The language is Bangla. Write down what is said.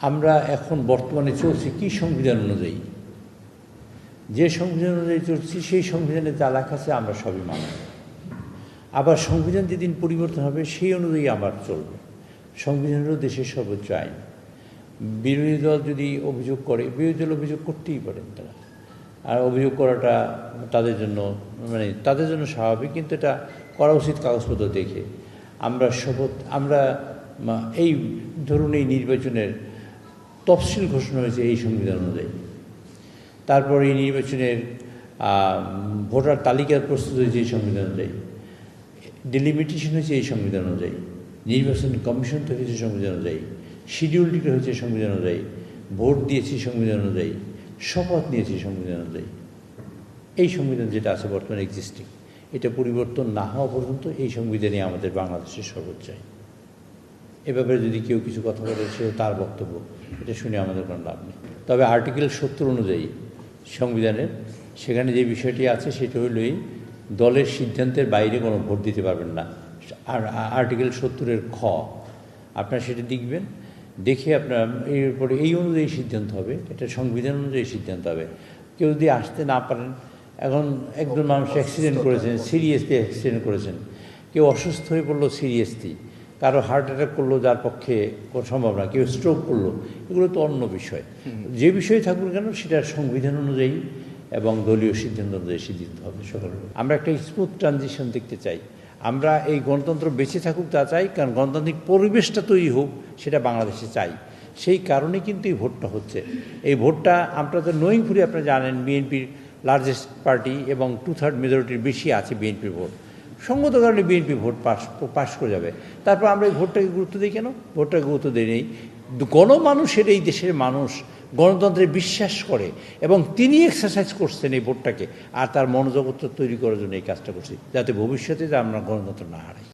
আমরা এখন বর্তমানে চলছি কি সংবিধান অনুযায়ী, যে সংবিধান অনুযায়ী চলছি সেই সংবিধানে যা লেখা আছে আমরা সবই মানব। আবার সংবিধান যেদিন পরিবর্তন হবে সেই অনুযায়ী আবার চলবে। সংবিধান হল দেশের সর্বোচ্চ আইন। বিরোধী দল যদি অভিযোগ করে, বিরোধী দল অভিযোগ করতেই পারেন তারা, আর অভিযোগ করাটা তাদের জন্য স্বাভাবিক, কিন্তু এটা করা উচিত কাগজপত্র দেখে। আমরা এই ধরুন এই নির্বাচনের তফসিল ঘোষণা হয়েছে এই সংবিধান অনুযায়ী, তারপর এই নির্বাচনের ভোটার তালিকার প্রস্তুত হয়েছে এই সংবিধান অনুযায়ী, ডিলিমিটেশন হয়েছে এই সংবিধান অনুযায়ী, নির্বাচন কমিশন তৈরি হয়েছে সংবিধান অনুযায়ী, শিডিউল ডিক্লেয়ার হয়েছে সংবিধান অনুযায়ী, ভোট দিয়েছি সংবিধান অনুযায়ী, শপথ নিয়েছি সংবিধান অনুযায়ী। এই সংবিধান যেটা আছে বর্তমানে এক্সিস্টিং, এটা পরিবর্তন না হওয়া পর্যন্ত এই সংবিধানই আমাদের বাংলাদেশের সর্বোচ্চ আইন। এ ব্যাপারে যদি কেউ কিছু কথা বলে সে তার বক্তব্য, এটা শুনে আমাদের কোনো লাভ নেই। তবে আর্টিকেল 70 অনুযায়ী সংবিধানের সেখানে যে বিষয়টি আছে সেটা হলো এই দলের সিদ্ধান্তের বাইরে কোনো ভোট দিতে পারবেন না। আর আর্টিকেল 70-এর খ আপনারা সেটা দেখবেন, দেখে আপনার এরপরে এই অনুযায়ী সিদ্ধান্ত হবে, এটা সংবিধান অনুযায়ী সিদ্ধান্ত হবে। কেউ যদি আসতে না পারেন, এখন একজন মানুষ অ্যাক্সিডেন্ট করেছেন, সিরিয়াসলি অ্যাক্সিডেন্ট করেছেন, কেউ অসুস্থ হয়ে পড়লো সিরিয়াসলি, কারো হার্ট অ্যাটাক করলো যার পক্ষে সম্ভব না, কেউ স্ট্রোক করলো, এগুলো তো অন্য বিষয়। যে বিষয়ে থাকুক কেন সেটা সংবিধান অনুযায়ী এবং দলীয় সিদ্ধান্ত অনুযায়ী সিদ্ধান্ত হবে সকল। আমরা একটা স্মুথ ট্রানজিশন দেখতে চাই। আমরা এই গণতন্ত্র বেঁচে থাকুক তা চাই, কারণ গণতান্ত্রিক পরিবেশটা তৈরি হোক সেটা বাংলাদেশে চাই। সেই কারণে কিন্তু এই ভোটটা হচ্ছে। এই ভোটটা আপনারা তো নোয়িংফুলি আপনারা জানেন বিএনপির লার্জেস্ট পার্টি এবং 2/3 মেজরিটির বেশি আছে বিএনপির ভোট। সঙ্গত কারণে বিএনপি ভোট পাশ করে যাবে। তারপর আমরা এই ভোটটাকে গুরুত্ব দিই কেন? ভোটটাকে গুরুত্ব দিই নেই। গণমানুষের এই দেশের মানুষ গণতন্ত্রে বিশ্বাস করে এবং তিনি এক্সারসাইজ করছেন এই ভোটটাকে, আর তার মনোজগৎ তৈরি করার জন্য এই কাজটা করছি, যাতে ভবিষ্যতে আমরা গণতন্ত্র না হারাই।